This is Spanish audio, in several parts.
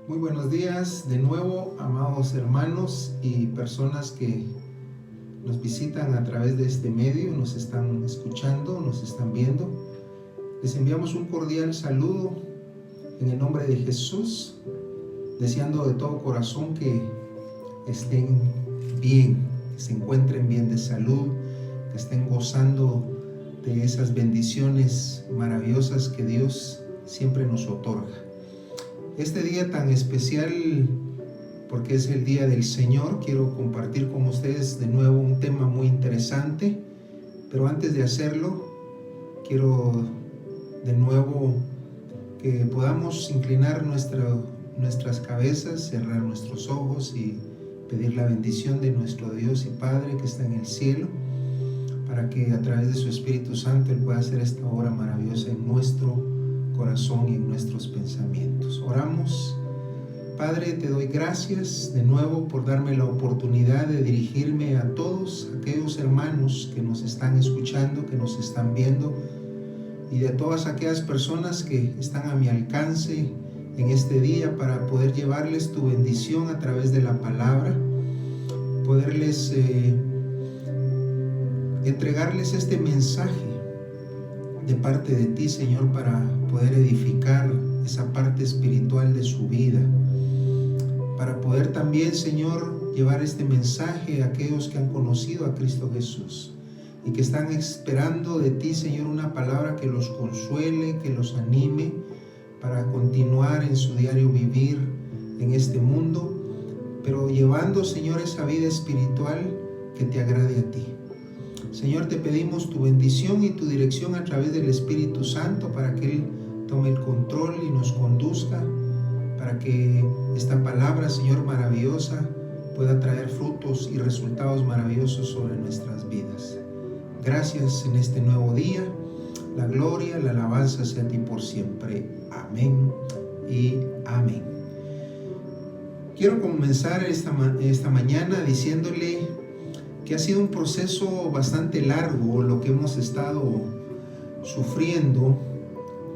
Muy buenos días de nuevo, amados hermanos y personas que nos visitan a través de este medio, nos están escuchando, nos están viendo. Les enviamos un cordial saludo en el nombre de Jesús, deseando de todo corazón que estén bien, que se encuentren bien de salud, que estén gozando de esas bendiciones maravillosas que Dios siempre nos otorga. Este día tan especial, porque es el Día del Señor, quiero compartir con ustedes de nuevo un tema muy interesante, pero antes de hacerlo, quiero de nuevo que podamos inclinar nuestras cabezas, cerrar nuestros ojos y pedir la bendición de nuestro Dios y Padre que está en el cielo, para que a través de su Espíritu Santo Él pueda hacer esta obra maravillosa en nuestro corazón y en nuestros pensamientos. Oramos. Padre, te doy gracias de nuevo por darme la oportunidad de dirigirme a todos aquellos hermanos que nos están escuchando, que nos están viendo, y de todas aquellas personas que están a mi alcance en este día para poder llevarles tu bendición a través de la palabra, poderles entregarles este mensaje de parte de ti, Señor, para poder edificar esa parte espiritual de su vida, para poder también, Señor, llevar este mensaje a aquellos que han conocido a Cristo Jesús y que están esperando de ti, Señor, una palabra que los consuele, que los anime para continuar en su diario vivir en este mundo, pero llevando, Señor, esa vida espiritual que te agrade a ti. Señor, te pedimos tu bendición y tu dirección a través del Espíritu Santo para que Él tome el control y nos conduzca, para que esta palabra, Señor, maravillosa, pueda traer frutos y resultados maravillosos sobre nuestras vidas. Gracias en este nuevo día. La gloria, la alabanza sea a ti por siempre. Amén y amén. Quiero comenzar esta mañana diciéndole que ha sido un proceso bastante largo lo que hemos estado sufriendo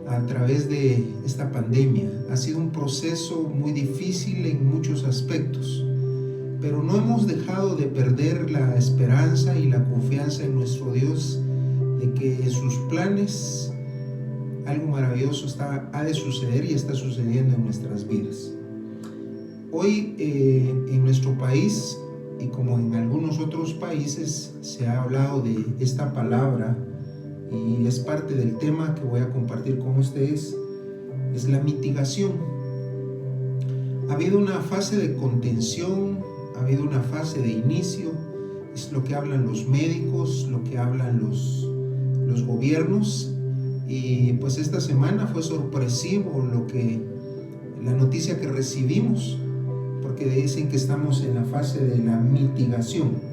a través de esta pandemia. Ha sido un proceso muy difícil en muchos aspectos, pero no hemos dejado de perder la esperanza y la confianza en nuestro Dios de que en sus planes algo maravilloso ha de suceder y está sucediendo en nuestras vidas. Hoy en nuestro país, y como en algunos otros países, se ha hablado de esta palabra y es parte del tema que voy a compartir con ustedes, es la mitigación. Ha habido una fase de contención, ha habido una fase de inicio, es lo que hablan los médicos, lo que hablan los gobiernos, y pues esta semana fue sorpresivo la noticia que recibimos, porque dicen que estamos en la fase de la mitigación.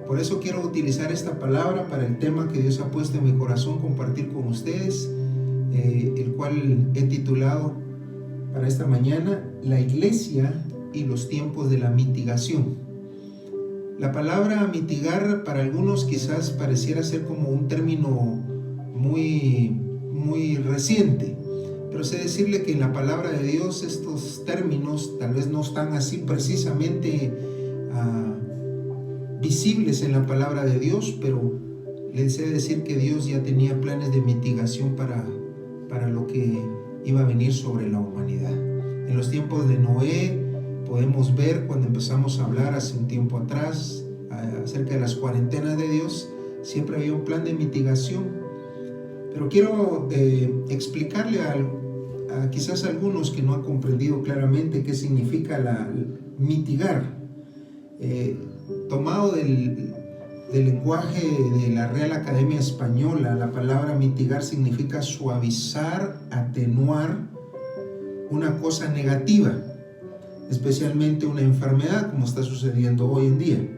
Por eso quiero utilizar esta palabra para el tema que Dios ha puesto en mi corazón compartir con ustedes, el cual he titulado para esta mañana, La Iglesia y los tiempos de la mitigación. La palabra mitigar para algunos quizás pareciera ser como un término muy reciente, pero sé decirle que en la palabra de Dios estos términos tal vez no están así precisamente visibles en la palabra de Dios, pero les sé decir que Dios ya tenía planes de mitigación para lo que iba a venir sobre la humanidad. En los tiempos de Noé podemos ver, cuando empezamos a hablar hace un tiempo atrás acerca de las cuarentenas de Dios, siempre había un plan de mitigación. Pero quiero explicarle a quizás algunos que no han comprendido claramente qué significa mitigar. Tomado del lenguaje de la Real Academia Española, la palabra mitigar significa suavizar, atenuar una cosa negativa, especialmente una enfermedad, como está sucediendo hoy en día.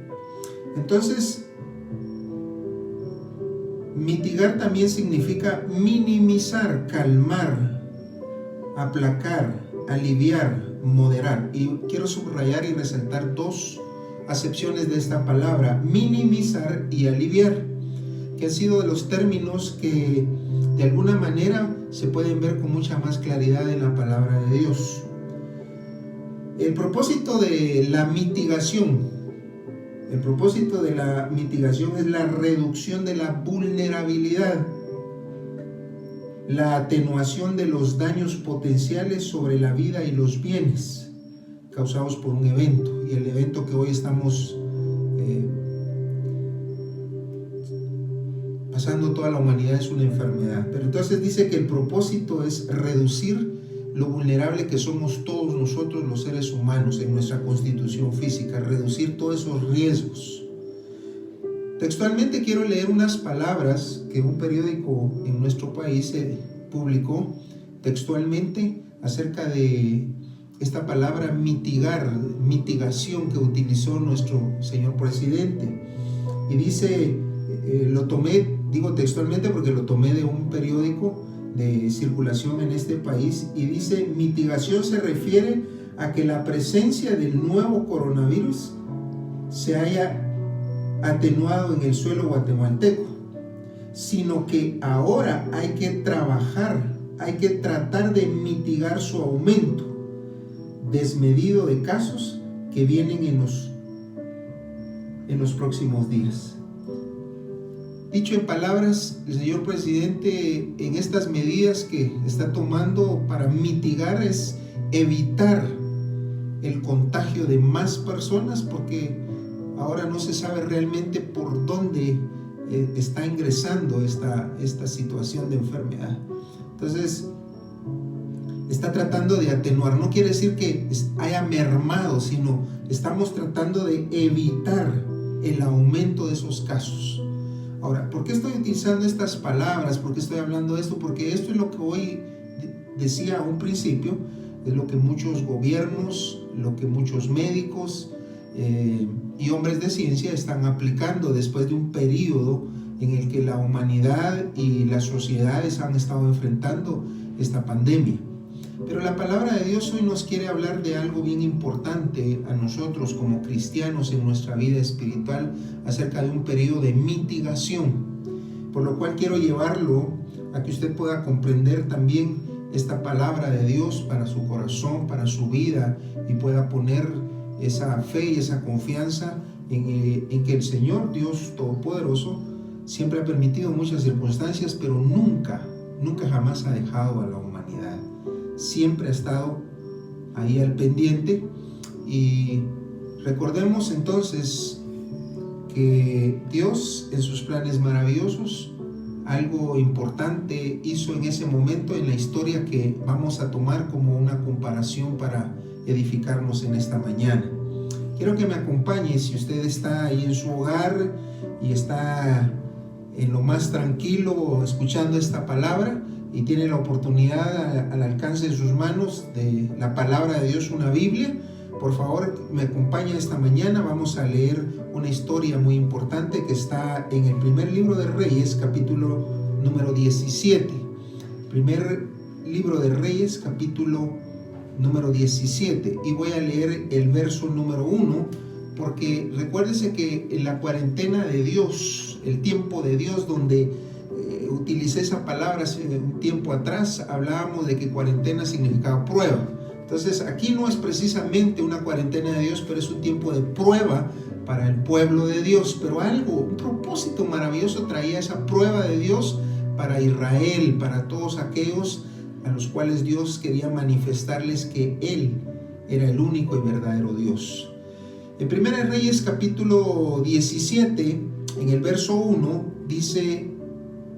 Entonces, mitigar también significa minimizar, calmar, aplacar, aliviar, moderar. Y quiero subrayar y resaltar dos acepciones de esta palabra, minimizar y aliviar, que han sido de los términos que de alguna manera se pueden ver con mucha más claridad en la palabra de Dios. El propósito de la mitigación es la reducción de la vulnerabilidad, la atenuación de los daños potenciales sobre la vida y los bienes causados por un evento. Y el evento que hoy estamos pasando toda la humanidad es una enfermedad. Pero entonces dice que el propósito es reducir lo vulnerable que somos todos nosotros los seres humanos en nuestra constitución física, reducir todos esos riesgos. Textualmente quiero leer unas palabras que un periódico en nuestro país publicó textualmente acerca de esta palabra mitigación que utilizó nuestro señor presidente. Y dice, lo tomé, digo textualmente porque lo tomé de un periódico de circulación en este país, y dice: mitigación se refiere a que la presencia del nuevo coronavirus se haya atenuado en el suelo guatemalteco, sino que ahora hay que trabajar, hay que tratar de mitigar su aumento desmedido de casos que vienen en los próximos días. Dicho en palabras, el señor presidente, en estas medidas que está tomando para mitigar, es evitar el contagio de más personas, porque ahora no se sabe realmente por dónde está ingresando esta situación de enfermedad. Entonces, está tratando de atenuar. No quiere decir que haya mermado, sino estamos tratando de evitar el aumento de esos casos. Ahora, ¿por qué estoy utilizando estas palabras? ¿Por qué estoy hablando de esto? Porque esto es lo que hoy decía a un principio, es lo que muchos gobiernos, lo que muchos médicos y hombres de ciencia están aplicando después de un periodo en el que la humanidad y las sociedades han estado enfrentando esta pandemia. Pero la palabra de Dios hoy nos quiere hablar de algo bien importante a nosotros como cristianos en nuestra vida espiritual, acerca de un periodo de mitigación, por lo cual quiero llevarlo a que usted pueda comprender también esta palabra de Dios para su corazón, para su vida, y pueda poner esa fe y esa confianza en que el Señor Dios Todopoderoso siempre ha permitido muchas circunstancias, pero nunca jamás ha dejado a la humanidad. Siempre ha estado ahí al pendiente. Y recordemos entonces que Dios, en sus planes maravillosos, algo importante hizo en ese momento en la historia que vamos a tomar como una comparación para edificarnos en esta mañana. Quiero que me acompañe, si usted está ahí en su hogar y está en lo más tranquilo escuchando esta palabra, y tiene la oportunidad al alcance de sus manos de la palabra de Dios, una Biblia, por favor me acompaña esta mañana. Vamos a leer una historia muy importante que está en el primer libro de Reyes, capítulo número 17. Primer libro de Reyes, capítulo número 17, y voy a leer el verso número 1, porque recuérdese que en la cuarentena de Dios, el tiempo de Dios, donde utilicé esa palabra hace un tiempo atrás, hablábamos de que cuarentena significaba prueba. Entonces aquí no es precisamente una cuarentena de Dios, pero es un tiempo de prueba para el pueblo de Dios. Pero un propósito maravilloso traía esa prueba de Dios para Israel, para todos aquellos a los cuales Dios quería manifestarles que Él era el único y verdadero Dios. En 1 Reyes capítulo 17, en el verso 1, dice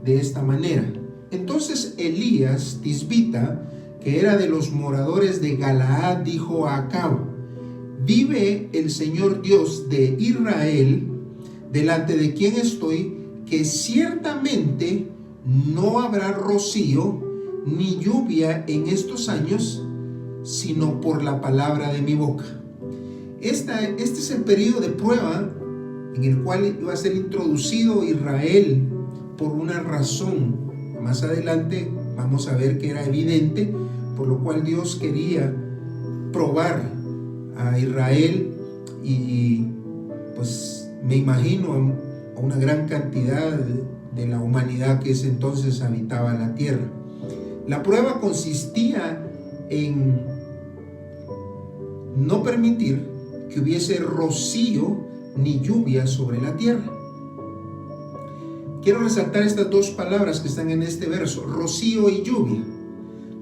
de esta manera: entonces Elías Tisbita, que era de los moradores de Galaad, dijo a Acab: vive el Señor Dios de Israel, delante de quien estoy, que ciertamente no habrá rocío ni lluvia en estos años, sino por la palabra de mi boca. Este es el periodo de prueba en el cual iba a ser introducido Israel por una razón. Más adelante vamos a ver que era evidente, por lo cual Dios quería probar a Israel y pues me imagino a una gran cantidad de la humanidad que ese entonces habitaba la tierra. La prueba consistía en no permitir que hubiese rocío ni lluvia sobre la tierra. Quiero resaltar estas dos palabras que están en este verso, rocío y lluvia.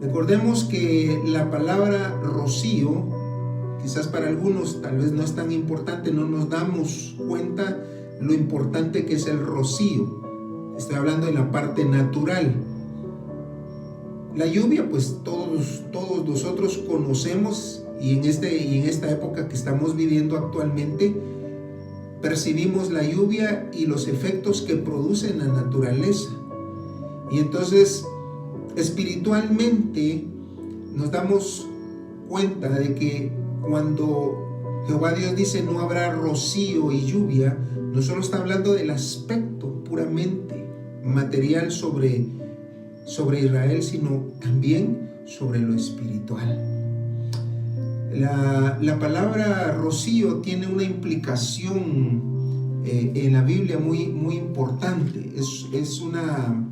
Recordemos que la palabra rocío, quizás para algunos tal vez no es tan importante, no nos damos cuenta lo importante que es el rocío. Estoy hablando de la parte natural. La lluvia, pues todos nosotros conocemos, y en esta época que estamos viviendo actualmente, percibimos la lluvia y los efectos que produce en la naturaleza. Y entonces, espiritualmente, nos damos cuenta de que cuando Jehová Dios dice no habrá rocío y lluvia, no solo está hablando del aspecto puramente material sobre Israel, sino también sobre lo espiritual. La palabra rocío tiene una implicación en la Biblia muy, muy importante. Es una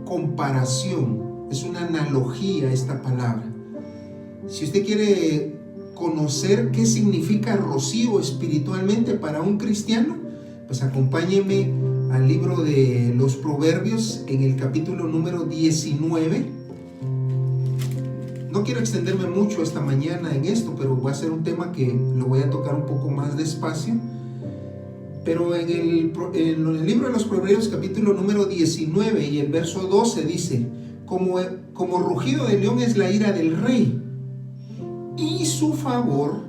comparación, es una analogía esta palabra. Si usted quiere conocer qué significa rocío espiritualmente para un cristiano, pues acompáñeme al libro de los Proverbios en el capítulo número 19. No quiero extenderme mucho esta mañana en esto, pero va a ser un tema que lo voy a tocar un poco más despacio. Pero en el libro de los Proverbios, capítulo número 19 y el verso 12 dice: como rugido de león es la ira del rey, y su favor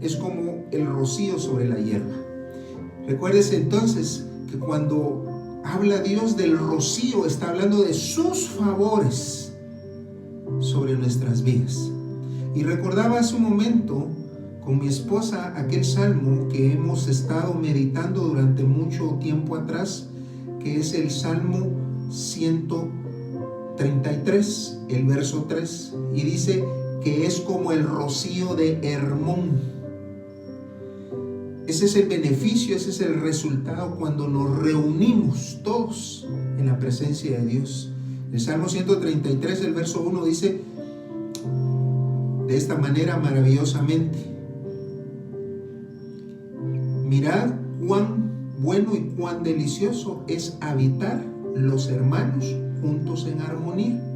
es como el rocío sobre la hierba. Recuérdese entonces que cuando habla Dios del rocío, está hablando de sus favores sobre nuestras vidas. Y recordaba hace un momento con mi esposa aquel salmo que hemos estado meditando durante mucho tiempo atrás, que es el Salmo 133, el verso 3, y dice que es como el rocío de Hermón. Ese es el beneficio, ese es el resultado cuando nos reunimos todos en la presencia de Dios. El Salmo 133, el verso 1 dice de esta manera maravillosamente: mirad cuán bueno y cuán delicioso es habitar los hermanos juntos en armonía.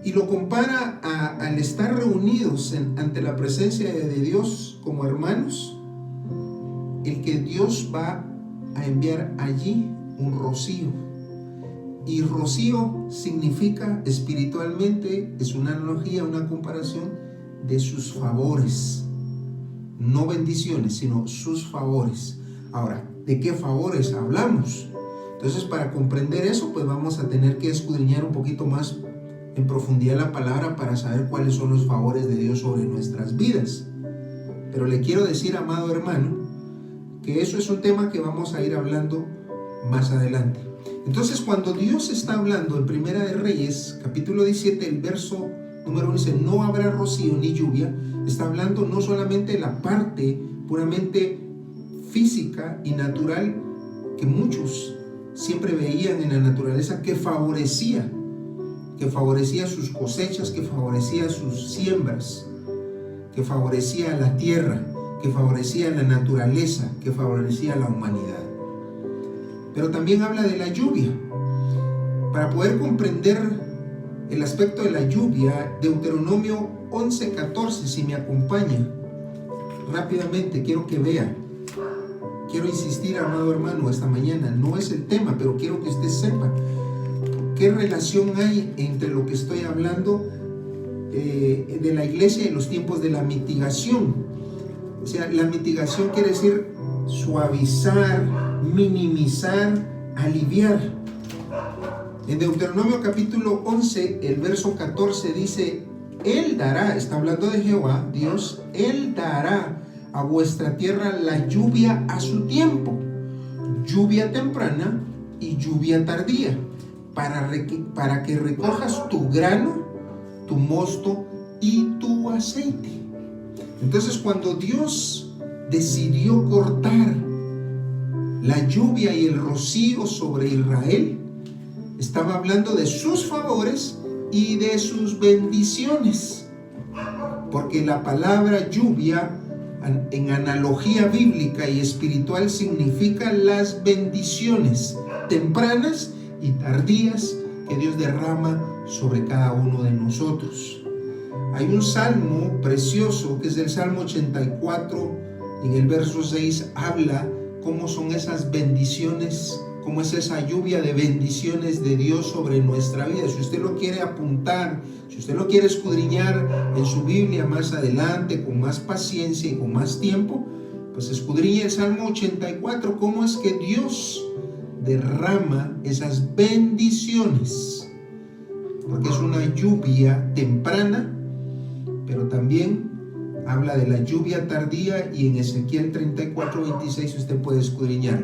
Y lo compara al estar reunidos ante la presencia de Dios como hermanos, el que Dios va a enviar allí un rocío. Y rocío significa espiritualmente, es una analogía, una comparación de sus favores. No bendiciones, sino sus favores. Ahora, ¿de qué favores hablamos? Entonces, para comprender eso, pues vamos a tener que escudriñar un poquito más en profundidad la palabra para saber cuáles son los favores de Dios sobre nuestras vidas. Pero le quiero decir, amado hermano, que eso es un tema que vamos a ir hablando más adelante. Entonces, cuando Dios está hablando en Primera de Reyes, capítulo 17, el verso número 1 dice: no habrá rocío ni lluvia. Está hablando no solamente de la parte puramente física y natural que muchos siempre veían en la naturaleza, que favorecía sus cosechas, que favorecía sus siembras, que favorecía la tierra, que favorecía la naturaleza, que favorecía la humanidad. Pero también habla de la lluvia. Para poder comprender el aspecto de la lluvia, Deuteronomio 11:14, si me acompaña rápidamente, quiero que vea. Quiero insistir, amado hermano, esta mañana, no es el tema, pero quiero que usted sepa qué relación hay entre lo que estoy hablando de la iglesia y los tiempos de la mitigación. O sea, la mitigación quiere decir suavizar, minimizar, aliviar. En Deuteronomio capítulo 11, el verso 14 dice: Él dará, está hablando de Jehová, Dios, Él dará a vuestra tierra la lluvia a su tiempo, lluvia temprana y lluvia tardía, para que recojas tu grano, tu mosto y tu aceite. Entonces, cuando Dios decidió cortar la lluvia y el rocío sobre Israel, estaba hablando de sus favores y de sus bendiciones. porque la palabra lluvia en analogía bíblica y espiritual significa las bendiciones tempranas y tardías que Dios derrama sobre cada uno de nosotros. Hay un salmo precioso que es el Salmo 84, en el verso 6 habla cómo son esas bendiciones, cómo es esa lluvia de bendiciones de Dios sobre nuestra vida. Si usted lo quiere apuntar, si usted lo quiere escudriñar en su Biblia más adelante, con más paciencia y con más tiempo, pues escudriñe el Salmo 84, cómo es que Dios derrama esas bendiciones, porque es una lluvia temprana, pero también habla de la lluvia tardía, y en Ezequiel 34:26 usted puede escudriñar.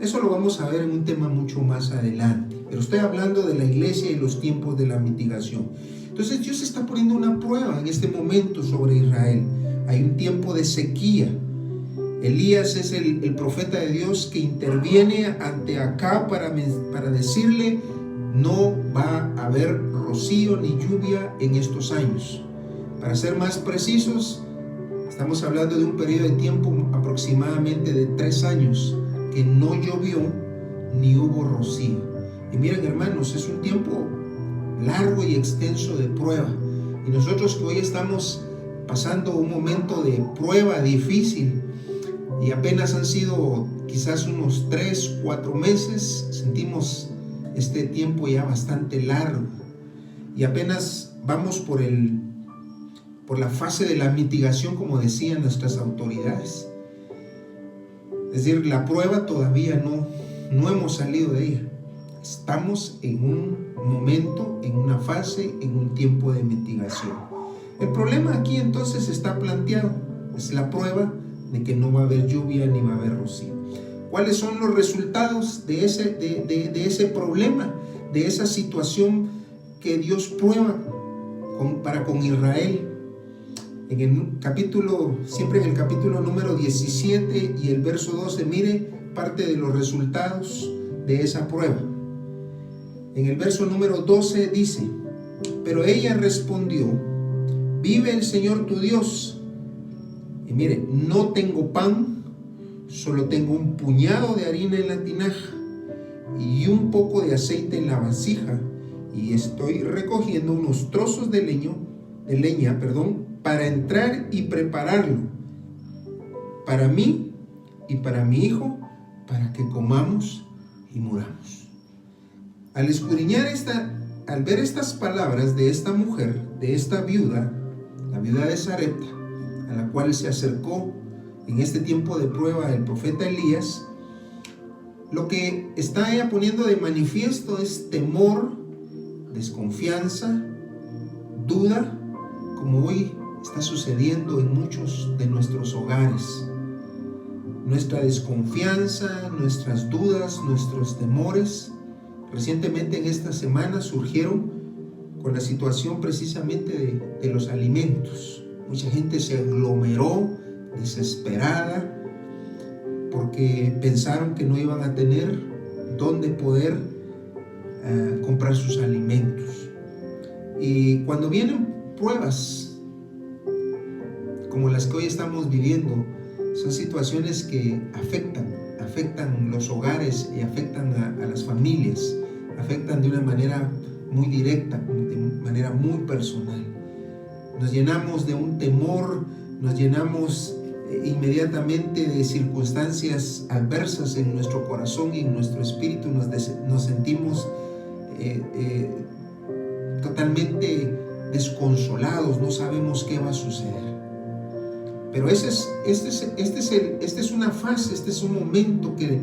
Eso lo vamos a ver en un tema mucho más adelante, pero estoy hablando de la iglesia y los tiempos de la mitigación. Entonces Dios está poniendo una prueba en este momento sobre Israel. Hay un tiempo de sequía. Elías es el profeta de Dios que interviene ante Acab para decirle: no va a haber rocío ni lluvia en estos años. Para ser más precisos, estamos hablando de un periodo de tiempo aproximadamente de 3 años que no llovió ni hubo rocío. Y miren, hermanos, es un tiempo largo y extenso de prueba. Y nosotros que hoy estamos pasando un momento de prueba difícil, y apenas han sido quizás unos 3-4 meses, sentimos este tiempo ya bastante largo, y apenas vamos por la fase de la mitigación, como decían nuestras autoridades. Es decir, la prueba todavía no hemos salido de ella. Estamos en un momento, en una fase, en un tiempo de mitigación. El problema aquí entonces está planteado. Es la prueba de que no va a haber lluvia ni va a haber rocío. ¿Cuáles son los resultados de ese problema, de esa situación que Dios prueba para con Israel? Siempre en el capítulo número 17 y el verso 12, mire parte de los resultados de esa prueba. En el verso número 12 dice: pero ella respondió: vive el Señor tu Dios. Y mire, no tengo pan, solo tengo un puñado de harina en la tinaja y un poco de aceite en la vasija, y estoy recogiendo unos trozos de leña, para entrar y prepararlo para mí y para mi hijo, para que comamos y muramos. Al escudriñar al ver estas palabras de esta mujer, de esta viuda, la viuda de Sarepta, a la cual se acercó en este tiempo de prueba el profeta Elías, lo que está ella poniendo de manifiesto es temor, desconfianza, duda, como hoy está sucediendo en muchos de nuestros hogares. Nuestra desconfianza, nuestras dudas, nuestros temores, recientemente en esta semana surgieron con la situación precisamente de los alimentos. Mucha gente se aglomeró desesperada porque pensaron que no iban a tener dónde poder comprar sus alimentos. Y cuando vienen pruebas como las que hoy estamos viviendo, son situaciones que afectan los hogares y afectan a las familias, afectan de una manera muy directa, de manera muy personal. Nos llenamos de un temor, nos llenamos inmediatamente de circunstancias adversas en nuestro corazón y en nuestro espíritu, nos sentimos totalmente desconsolados, no sabemos qué va a suceder. Pero esta es una fase, este es un momento que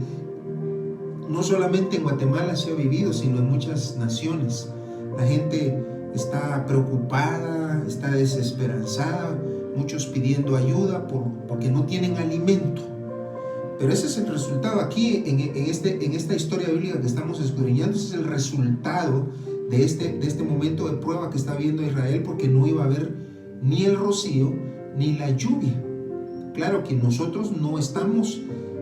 no solamente en Guatemala se ha vivido, sino en muchas naciones. La gente está preocupada, está desesperanzada, muchos pidiendo ayuda porque no tienen alimento. Pero ese es el resultado aquí en esta historia bíblica que estamos escudriñando. Ese es el resultado de este momento de prueba que está viviendo Israel, porque no iba a haber ni el rocío ni la lluvia. Claro que nosotros no estamos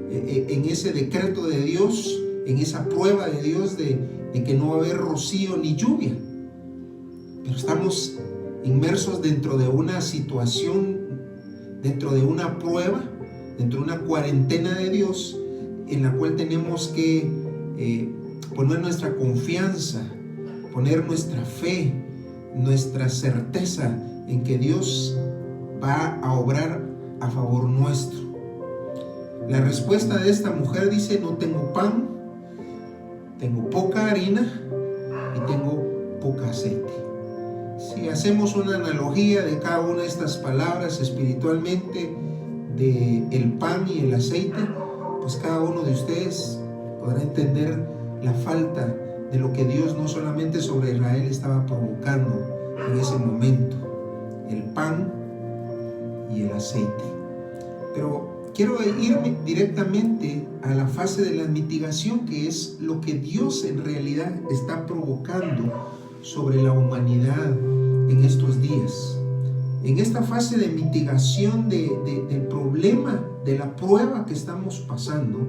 en ese decreto de Dios, en esa prueba de Dios de que no va a haber rocío ni lluvia, pero estamos inmersos dentro de una situación, dentro de una prueba, dentro de una cuarentena de Dios, en la cual tenemos que poner nuestra confianza, poner nuestra fe, nuestra certeza en que Dios va a obrar a favor nuestro. La respuesta de esta mujer dice: no tengo pan, tengo poca harina y tengo poca aceite. Si hacemos una analogía de cada una de estas palabras espiritualmente, de el pan y el aceite, pues cada uno de ustedes podrá entender la falta de lo que Dios no solamente sobre Israel estaba provocando en ese momento: el pan y el aceite. Pero quiero irme directamente a la fase de la mitigación, que es lo que Dios en realidad está provocando sobre la humanidad en estos días. En esta fase de mitigación del problema, de la prueba que estamos pasando,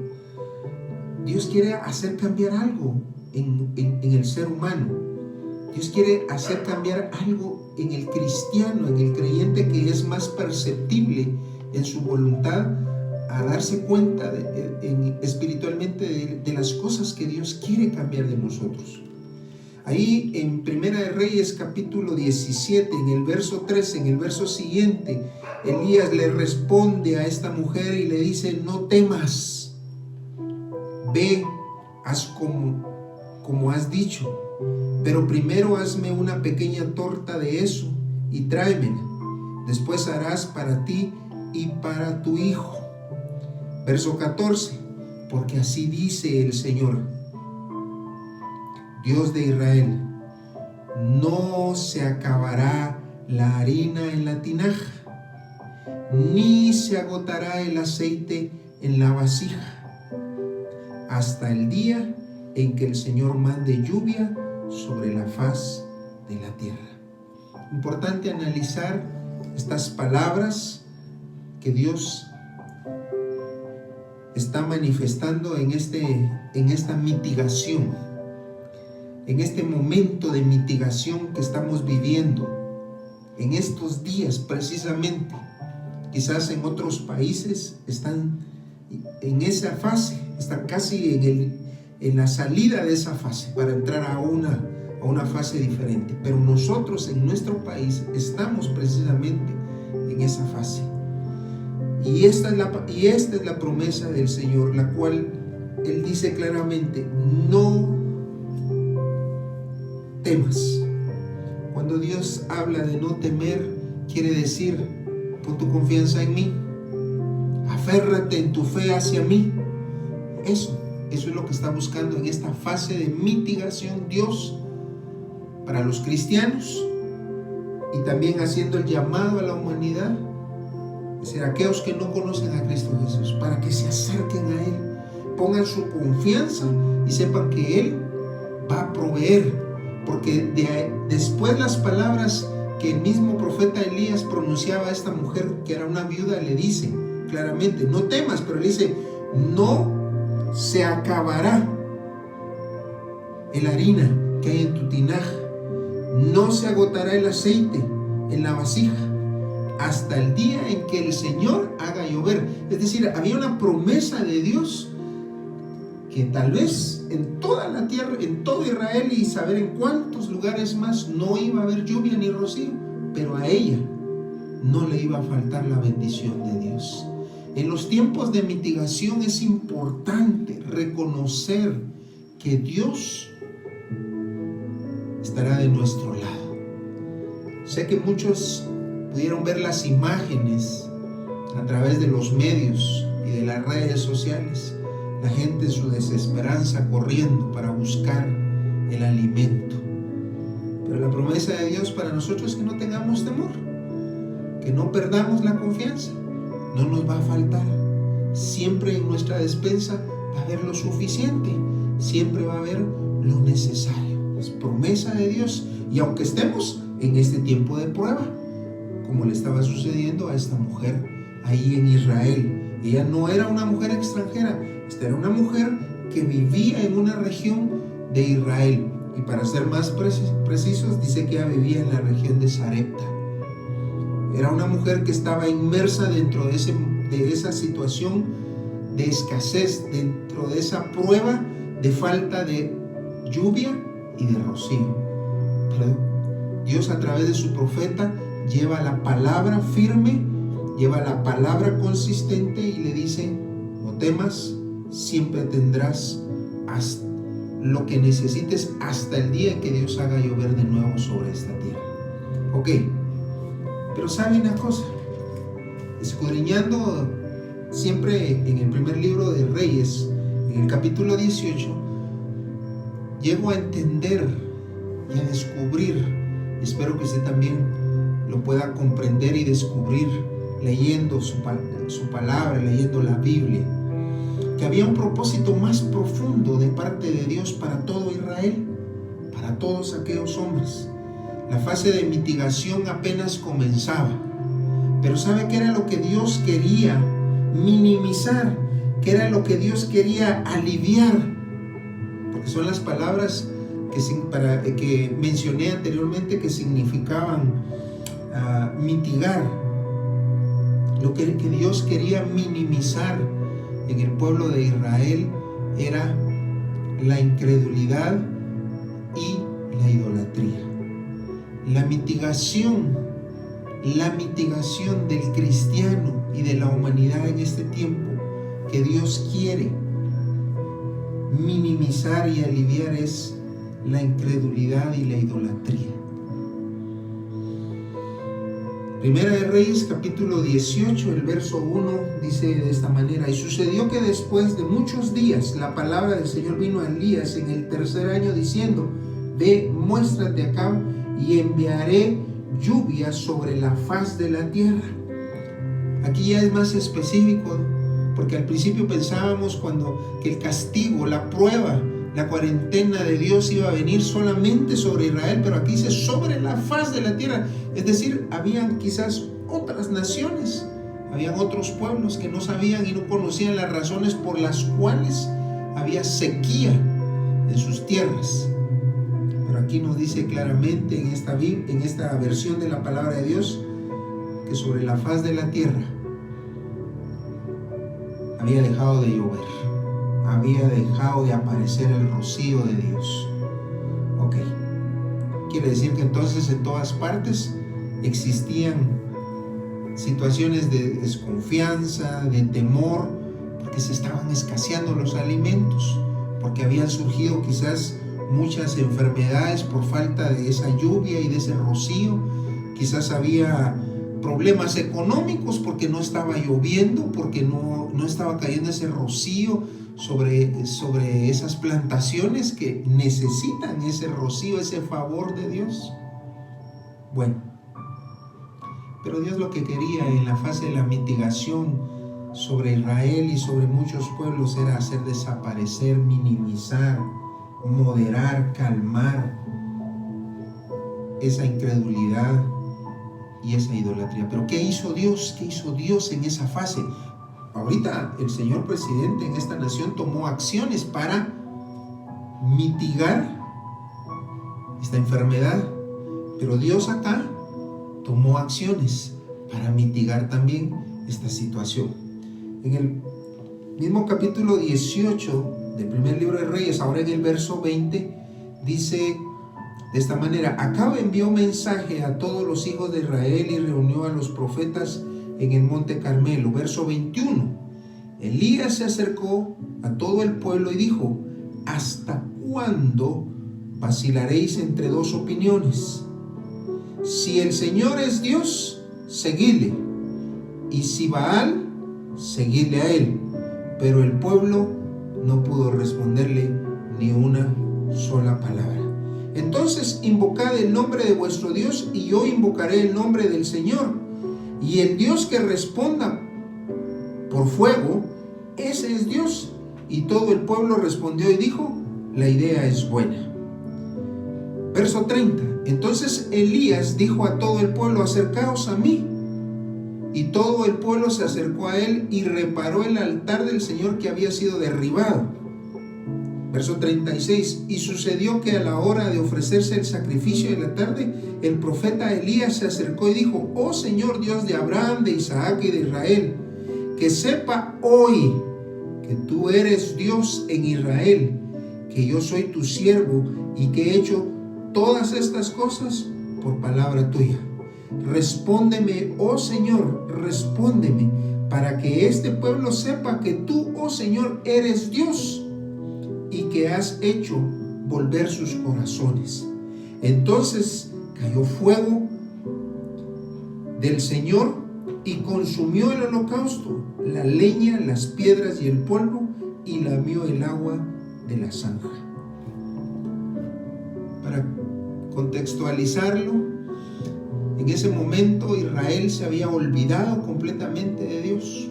Dios quiere hacer cambiar algo en el ser humano. Dios quiere hacer cambiar algo en el cristiano, en el creyente, que es más perceptible en su voluntad a darse cuenta espiritualmente de las cosas que Dios quiere cambiar de nosotros. Ahí en Primera de Reyes capítulo 17, en el verso 13, en el verso siguiente, Elías le responde a esta mujer y le dice: no temas, ve, haz como has dicho, pero primero hazme una pequeña torta de eso y tráemela. Después harás para ti y para tu hijo. Verso 14, porque así dice el Señor, Dios de Israel: no se acabará la harina en la tinaja, ni se agotará el aceite en la vasija, hasta el día en que el Señor mande lluvia sobre la faz de la tierra. Importante analizar estas palabras que Dios está manifestando en esta mitigación, en este momento de mitigación que estamos viviendo, en estos días precisamente. Quizás en otros países están en esa fase, están casi en la salida de esa fase para entrar a una fase diferente. Pero nosotros en nuestro país estamos precisamente en esa fase. Y esta es la promesa del Señor, la cual Él dice claramente: no temas. Cuando Dios habla de no temer, quiere decir: pon tu confianza en mí, aférrate en tu fe hacia mí. Eso es lo que está buscando en esta fase de mitigación Dios para los cristianos, y también haciendo el llamado a la humanidad, es decir, aquellos que no conocen a Cristo Jesús, para que se acerquen a Él, pongan su confianza y sepan que Él va a proveer. Porque después las palabras que el mismo profeta Elías pronunciaba a esta mujer, que era una viuda, le dice claramente: no temas, pero le dice: no se acabará la harina que hay en tu tinaja, no se agotará el aceite en la vasija, hasta el día en que el Señor haga llover. Es decir, había una promesa de Dios que tal vez en toda la tierra, en todo Israel y saber en cuántos lugares más, no iba a haber lluvia ni rocío, pero a ella no le iba a faltar la bendición de Dios. En los tiempos de mitigación es importante reconocer que Dios estará de nuestro lado. Sé que muchos pudieron ver las imágenes a través de los medios y de las redes sociales. La gente en su desesperanza corriendo para buscar el alimento. Pero la promesa de Dios para nosotros es que no tengamos temor, que no perdamos la confianza. No nos va a faltar. Siempre en nuestra despensa va a haber lo suficiente. Siempre va a haber lo necesario. Es promesa de Dios. Y aunque estemos en este tiempo de prueba, como le estaba sucediendo a esta mujer ahí en Israel. Ella no era una mujer extranjera. Esta era una mujer que vivía en una región de Israel. y para ser más precisos, dice que ella vivía en la región de Sarepta. Era una mujer que estaba inmersa dentro de esa situación de escasez, dentro de esa prueba de falta de lluvia y de rocío. Pero Dios, a través de su profeta, lleva la palabra firme, lleva la palabra consistente y le dice: no temas, siempre tendrás lo que necesites hasta el día en que Dios haga llover de nuevo sobre esta tierra. Ok, pero ¿sabe una cosa? Escudriñando siempre en el primer libro de Reyes, en el capítulo 18, llego a entender y a descubrir, espero que usted también lo pueda comprender y descubrir leyendo su palabra, leyendo la Biblia, que había un propósito más profundo de parte de Dios para todo Israel, para todos aquellos hombres. La fase de mitigación apenas comenzaba, pero ¿sabe qué era lo que Dios quería minimizar? ¿Qué era lo que Dios quería aliviar? Porque son las palabras que mencioné anteriormente, que significaban mitigar. Lo que Dios quería minimizar en el pueblo de Israel era la incredulidad y la idolatría. La mitigación del cristiano y de la humanidad en este tiempo que Dios quiere minimizar y aliviar es la incredulidad y la idolatría. Primera de Reyes, capítulo 18, el verso 1 dice de esta manera: y sucedió que después de muchos días la palabra del Señor vino a Elías en el tercer año diciendo: ve, muéstrate acá y enviaré lluvia sobre la faz de la tierra. Aquí ya es más específico, porque al principio pensábamos que el castigo, la prueba, la cuarentena de Dios iba a venir solamente sobre Israel, pero aquí dice sobre la faz de la tierra. Es decir, habían quizás otras naciones, habían otros pueblos que no sabían y no conocían las razones por las cuales había sequía en sus tierras. Pero aquí nos dice claramente en esta versión de la palabra de Dios que sobre la faz de la tierra había dejado de llover, había dejado de aparecer el rocío de Dios. Ok, quiere decir que entonces en todas partes existían situaciones de desconfianza, de temor, porque se estaban escaseando los alimentos, porque habían surgido quizás muchas enfermedades por falta de esa lluvia y de ese rocío. Quizás había problemas económicos porque no estaba lloviendo, porque no estaba cayendo ese rocío sobre esas plantaciones que necesitan ese rocío, ese favor de Dios. Bueno, pero Dios lo que quería en la fase de la mitigación sobre Israel y sobre muchos pueblos era hacer desaparecer, minimizar, moderar, calmar esa incredulidad y esa idolatría. Pero ¿qué hizo Dios? ¿Qué hizo Dios en esa fase? Ahorita el señor presidente en esta nación tomó acciones para mitigar esta enfermedad, pero Dios acá tomó acciones para mitigar también esta situación. En el mismo capítulo 18 del primer libro de Reyes, ahora en el verso 20, dice de esta manera: Acab envió mensaje a todos los hijos de Israel y reunió a los profetas en el monte Carmelo. Verso 21: Elías se acercó a todo el pueblo y dijo: ¿hasta cuándo vacilaréis entre dos opiniones? Si el Señor es Dios, seguidle, y si Baal, seguidle a él. Pero el pueblo no pudo responderle ni una sola palabra. Entonces invocad el nombre de vuestro Dios, y yo invocaré el nombre del Señor, y el Dios que responda por fuego, ese es Dios. Y todo el pueblo respondió y dijo: la idea es buena. Verso 30: Entonces Elías dijo a todo el pueblo: acercaos a mí. Y todo el pueblo se acercó a él y reparó el altar del Señor que había sido derribado. Verso 36, y sucedió que a la hora de ofrecerse el sacrificio de la tarde, el profeta Elías se acercó y dijo: oh Señor Dios de Abraham, de Isaac y de Israel, que sepa hoy que tú eres Dios en Israel, que yo soy tu siervo y que he hecho todas estas cosas por palabra tuya. Respóndeme, oh Señor, respóndeme, para que este pueblo sepa que tú, oh Señor, eres Dios y que has hecho volver sus corazones. Entonces cayó fuego del Señor y consumió el holocausto, la leña, las piedras y el polvo, y lamió el agua de la zanja. Para contextualizarlo, en ese momento Israel se había olvidado completamente de Dios.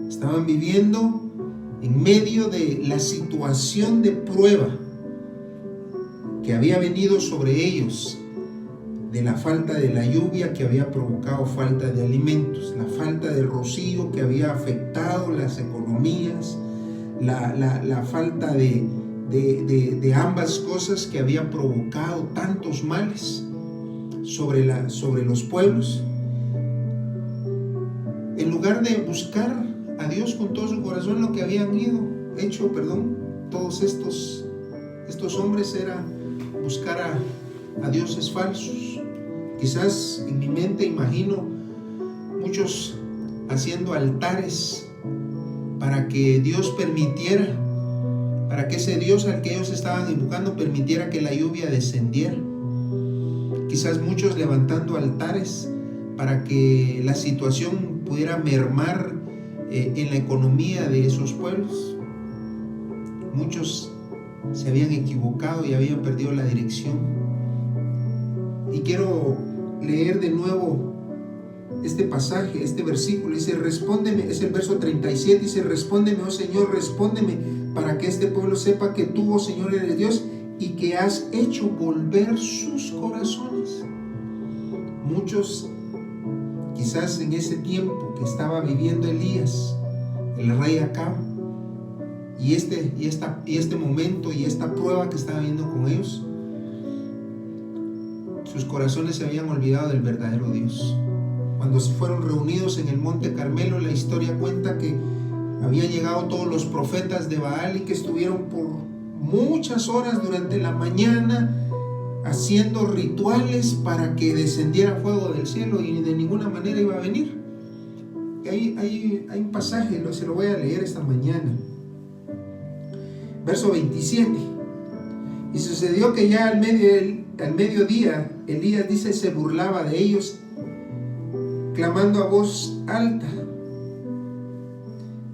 Estaban viviendo en medio de la situación de prueba que había venido sobre ellos, de la falta de la lluvia que había provocado falta de alimentos, la falta de rocío que había afectado las economías, la falta de ambas cosas que había provocado tantos males sobre los pueblos. En lugar de buscar a Dios con todo su corazón, lo que habían hecho todos estos hombres era buscar a dioses falsos. Quizás en mi mente imagino muchos haciendo altares para que Dios permitiera, para que ese Dios al que ellos estaban invocando permitiera que la lluvia descendiera. Quizás muchos levantando altares para que la situación pudiera mermar en la economía de esos pueblos. Muchos se habían equivocado y habían perdido la dirección. Y quiero leer de nuevo este pasaje, este versículo. Dice: respóndeme, es el verso 37, dice: respóndeme, oh Señor, respóndeme, para que este pueblo sepa que tú, oh Señor, eres Dios y que has hecho volver sus corazones. Muchos, quizás en ese tiempo que estaba viviendo Elías, el rey Acab, y este momento y esta prueba que estaba viendo con ellos, sus corazones se habían olvidado del verdadero Dios. Cuando se fueron reunidos en el monte Carmelo, la historia cuenta que habían llegado todos los profetas de Baal y que estuvieron por muchas horas durante la mañana haciendo rituales para que descendiera fuego del cielo, y de ninguna manera iba a venir. Hay un pasaje, se lo voy a leer esta mañana. Verso 27. Y sucedió que ya al mediodía, Elías dice, se burlaba de ellos, clamando a voz alta,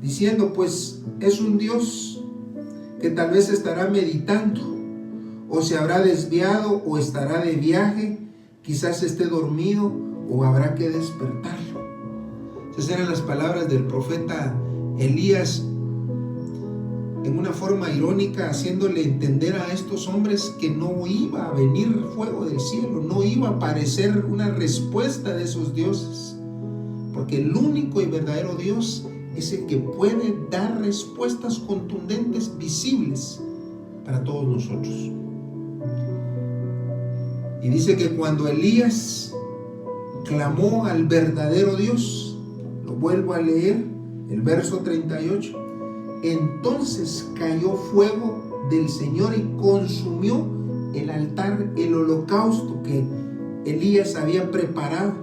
diciendo: pues es un Dios que tal vez estará meditando, o se habrá desviado, o estará de viaje, quizás esté dormido, o habrá que despertarlo. Esas eran las palabras del profeta Elías, en una forma irónica, haciéndole entender a estos hombres que no iba a venir fuego del cielo, no iba a aparecer una respuesta de esos dioses, porque el único y verdadero Dios es el que puede dar respuestas contundentes, visibles para todos nosotros. Y dice que cuando Elías clamó al verdadero Dios, lo vuelvo a leer, el verso 38, entonces cayó fuego del Señor y consumió el altar, el holocausto que Elías había preparado.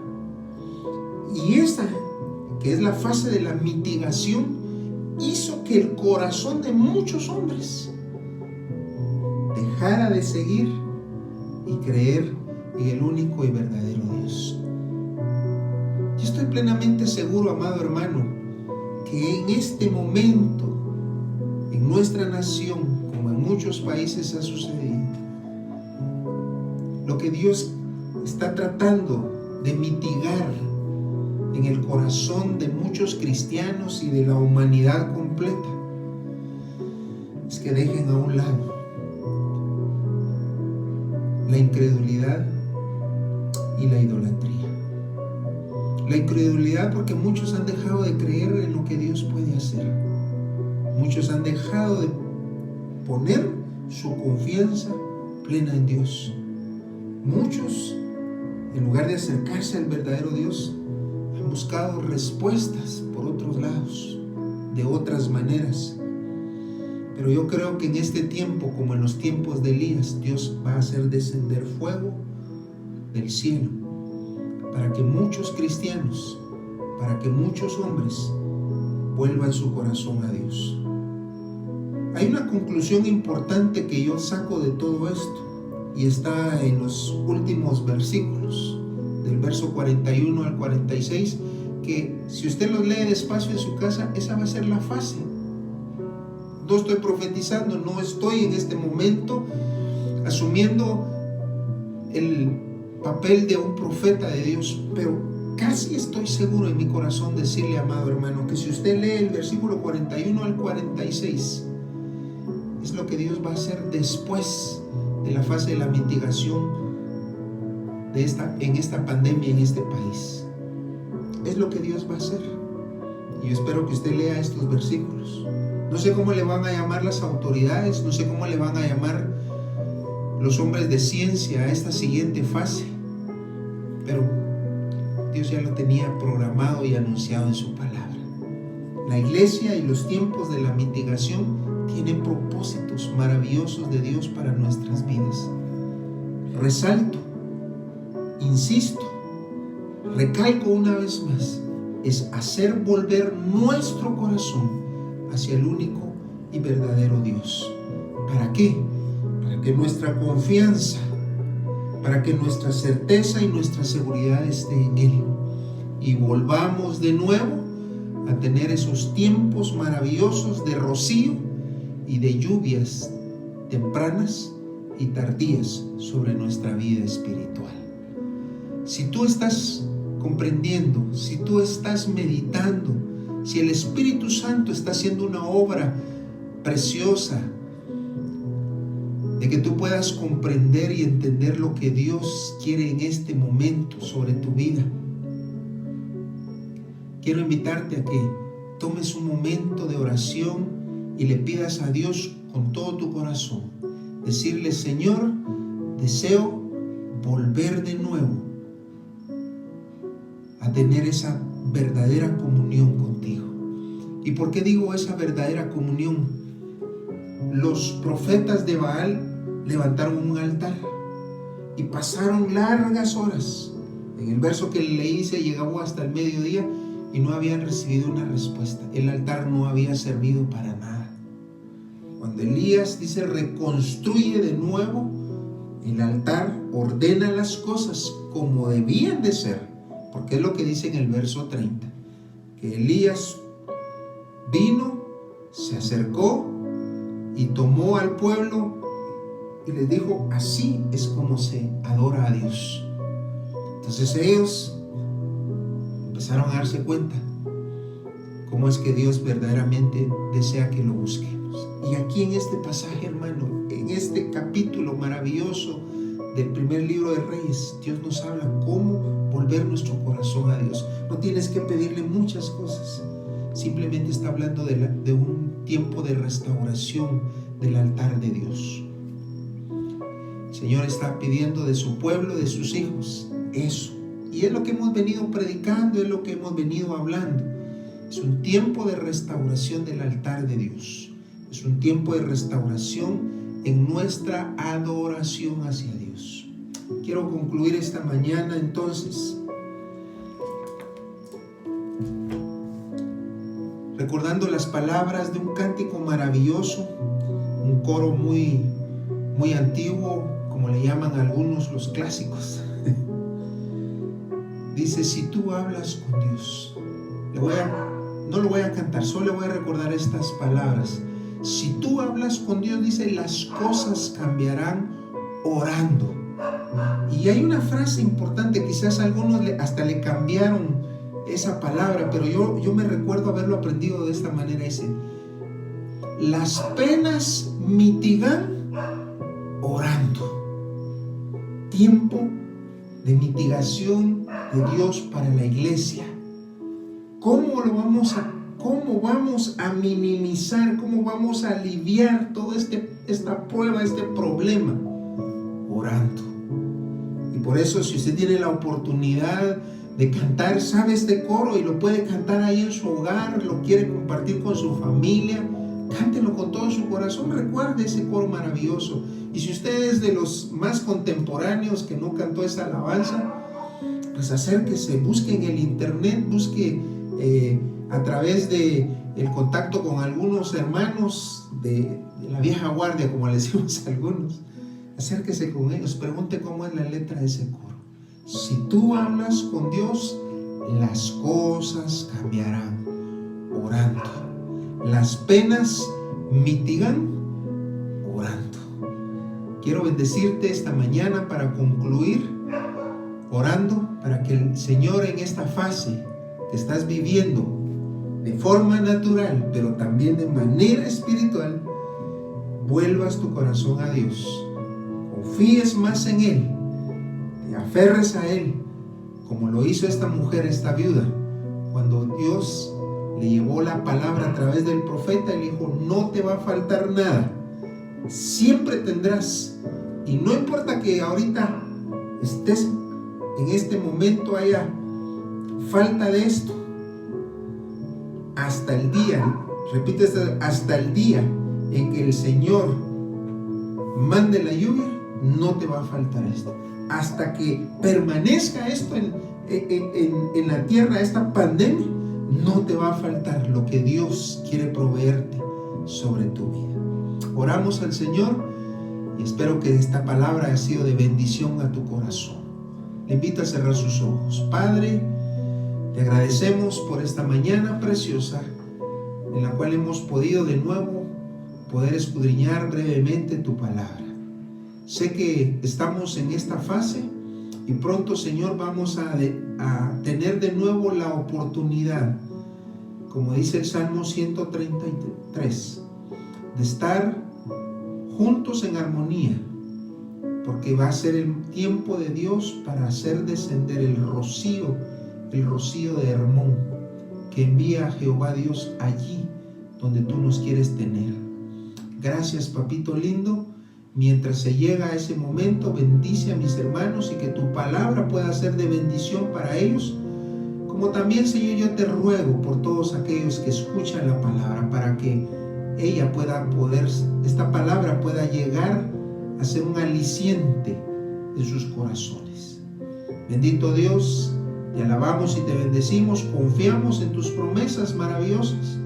Y esta, que es la fase de la mitigación, hizo que el corazón de muchos hombres dejara de seguir y creer en el único y verdadero Dios. Yo estoy plenamente seguro, amado hermano, que en este momento, en nuestra nación, como en muchos países ha sucedido, lo que Dios está tratando de mitigar en el corazón de muchos cristianos y de la humanidad completa es que dejen a un lado la incredulidad y la idolatría. La incredulidad porque muchos han dejado de creer en lo que Dios puede hacer. Muchos han dejado de poner su confianza plena en Dios. Muchos, en lugar de acercarse al verdadero Dios, han buscado respuestas por otros lados, de otras maneras. Pero yo creo que en este tiempo, como en los tiempos de Elías, Dios va a hacer descender fuego del cielo para que muchos cristianos, para que muchos hombres vuelvan su corazón a Dios. Hay una conclusión importante que yo saco de todo esto y está en los últimos versículos, del verso 41 al 46, que si usted los lee despacio en su casa, esa va a ser la fase. No estoy profetizando, no estoy en este momento asumiendo el papel de un profeta de Dios, pero casi estoy seguro en mi corazón decirle, amado hermano, que si usted lee el versículo 41 al 46, es lo que Dios va a hacer después de la fase de la mitigación en esta pandemia en este país. Es lo que Dios va a hacer. Y yo espero que usted lea estos versículos. No sé cómo le van a llamar las autoridades, no sé cómo le van a llamar los hombres de ciencia a esta siguiente fase, pero Dios ya lo tenía programado y anunciado en su palabra. La iglesia y los tiempos de la mitigación tienen propósitos maravillosos de Dios para nuestras vidas. Resalto, insisto, recalco una vez más, es hacer volver nuestro corazón hacia el único y verdadero Dios. ¿Para qué? Para que nuestra confianza, para que nuestra certeza y nuestra seguridad esté en Él. Y volvamos de nuevo a tener esos tiempos maravillosos de rocío y de lluvias tempranas y tardías sobre nuestra vida espiritual. Si tú estás comprendiendo, si tú estás meditando, si el Espíritu Santo está haciendo una obra preciosa de que tú puedas comprender y entender lo que Dios quiere en este momento sobre tu vida, quiero invitarte a que tomes un momento de oración y le pidas a Dios con todo tu corazón, decirle: Señor, deseo volver de nuevo a tener esa verdadera comunión contigo. ¿Y por qué digo esa verdadera comunión? Los profetas de Baal levantaron un altar y pasaron largas horas. En el verso que leí se llegó hasta el mediodía y no habían recibido una respuesta. El altar no había servido para nada. Cuando Elías dice reconstruye de nuevo el altar, ordena las cosas como debían de ser, porque es lo que dice en el verso 30, que Elías vino, se acercó y tomó al pueblo y les dijo: así es como se adora a Dios. Entonces ellos empezaron a darse cuenta cómo es que Dios verdaderamente desea que lo busquemos. Y aquí en este pasaje, hermano, en este capítulo maravilloso del primer libro de Reyes, Dios nos habla cómo volver nuestro corazón a Dios. No tienes que pedirle muchas cosas, simplemente está hablando de un tiempo de restauración del altar de Dios. El Señor está pidiendo de su pueblo, de sus hijos, eso. Y es lo que hemos venido predicando, es lo que hemos venido hablando. Es un tiempo de restauración del altar de Dios. Es un tiempo de restauración en nuestra adoración hacia Dios. Quiero concluir esta mañana entonces recordando las palabras de un cántico maravilloso, un coro muy antiguo, como le llaman algunos los clásicos. Dice: si tú hablas con Dios, no lo voy a cantar, solo le voy a recordar estas palabras. Si tú hablas con Dios, dice, las cosas cambiarán orando. Y hay una frase importante, quizás algunos hasta le cambiaron esa palabra, pero yo me recuerdo haberlo aprendido de esta manera. Dice: las penas mitigan orando. Tiempo de mitigación de Dios para la iglesia. ¿Cómo vamos a minimizar, cómo vamos a aliviar toda esta prueba, este problema? Orando. Y por eso, si usted tiene la oportunidad de cantar, sabe este coro y lo puede cantar ahí en su hogar, lo quiere compartir con su familia, cántelo con todo su corazón, recuerde ese coro maravilloso. Y si usted es de los más contemporáneos que no cantó esa alabanza, pues acérquese, busque en el internet, busque a través de el contacto con algunos hermanos de la vieja guardia, como le decimos a algunos. Acérquese con ellos, pregunte cómo es la letra de ese coro. Si tú hablas con Dios, las cosas cambiarán orando. Las penas mitigan orando. Quiero bendecirte esta mañana para concluir orando para que el Señor, en esta fase que estás viviendo de forma natural, pero también de manera espiritual, vuelvas tu corazón a Dios, confíes más en Él, te aferres a Él, como lo hizo esta mujer, esta viuda, cuando Dios le llevó la palabra a través del profeta y le dijo: no te va a faltar nada, siempre tendrás. Y no importa que ahorita estés en este momento, haya falta de esto, hasta el día, repite, hasta el día en que el Señor mande la lluvia, no te va a faltar esto. Hasta que permanezca esto en la tierra, esta pandemia, no te va a faltar lo que Dios quiere proveerte sobre tu vida. Oramos al Señor y espero que esta palabra haya sido de bendición a tu corazón. Le invito a cerrar sus ojos. Padre, te agradecemos por esta mañana preciosa en la cual hemos podido de nuevo poder escudriñar brevemente tu palabra. Sé que estamos en esta fase y pronto, Señor, vamos a tener de nuevo la oportunidad, como dice el Salmo 133, de estar juntos en armonía, porque va a ser el tiempo de Dios para hacer descender el rocío de Hermón, que envía Jehová Dios allí donde tú nos quieres tener. Gracias, papito lindo. Mientras se llega a ese momento, bendice a mis hermanos y que tu palabra pueda ser de bendición para ellos. Como también, Señor, yo te ruego por todos aquellos que escuchan la palabra, para que esta palabra pueda llegar a ser un aliciente en sus corazones. Bendito Dios, te alabamos y te bendecimos, confiamos en tus promesas maravillosas,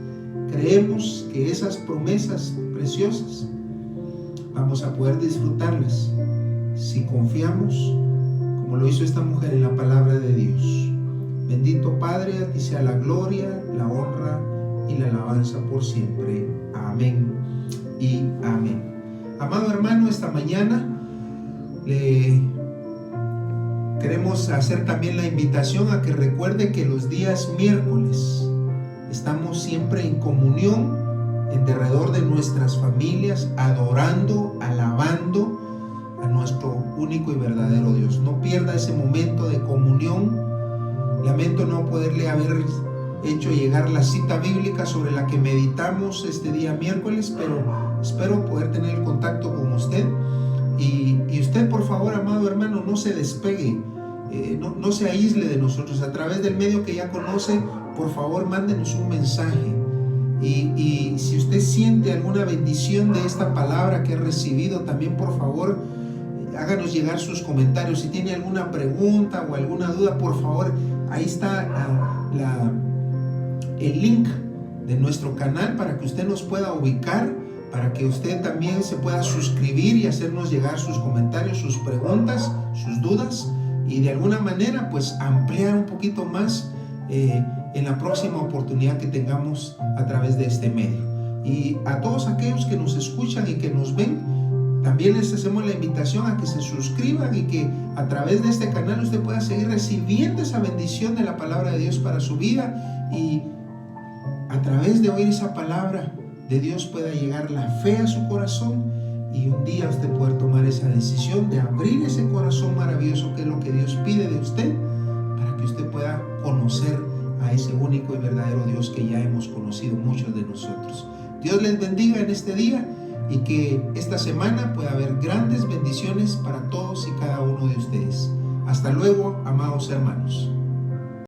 creemos que esas promesas preciosas vamos a poder disfrutarlas si confiamos, como lo hizo esta mujer, en la palabra de Dios. Bendito Padre, a ti sea la gloria, la honra y la alabanza por siempre. Amén y amén. Amado hermano, esta mañana le queremos hacer también la invitación a que recuerde que los días miércoles estamos siempre en comunión en derredor de nuestras familias, adorando, alabando a nuestro único y verdadero Dios. No pierda ese momento de comunión. Lamento no poderle haber hecho llegar la cita bíblica sobre la que meditamos este día miércoles, pero espero poder tener el contacto con usted. Y usted, por favor, amado hermano, no se despegue, no se aísle de nosotros. A través del medio que ya conoce, por favor, mándenos un mensaje. Y si usted siente alguna bendición de esta palabra que he recibido, también, por favor, háganos llegar sus comentarios. Si tiene alguna pregunta o alguna duda, por favor, ahí está el link de nuestro canal para que usted nos pueda ubicar, para que usted también se pueda suscribir y hacernos llegar sus comentarios, sus preguntas, sus dudas, y de alguna manera pues ampliar un poquito más en la próxima oportunidad que tengamos a través de este medio. Y a todos aquellos que nos escuchan y que nos ven, también les hacemos la invitación a que se suscriban y que a través de este canal usted pueda seguir recibiendo esa bendición de la palabra de Dios para su vida, y a través de oír esa palabra de Dios pueda llegar la fe a su corazón, y un día usted poder tomar esa decisión de abrir ese corazón maravilloso que es lo que Dios pide de usted, para que usted pueda conocer a ese único y verdadero Dios que ya hemos conocido muchos de nosotros. Dios les bendiga en este día. y que esta semana pueda haber grandes bendiciones para todos y cada uno de ustedes. Hasta luego, amados hermanos.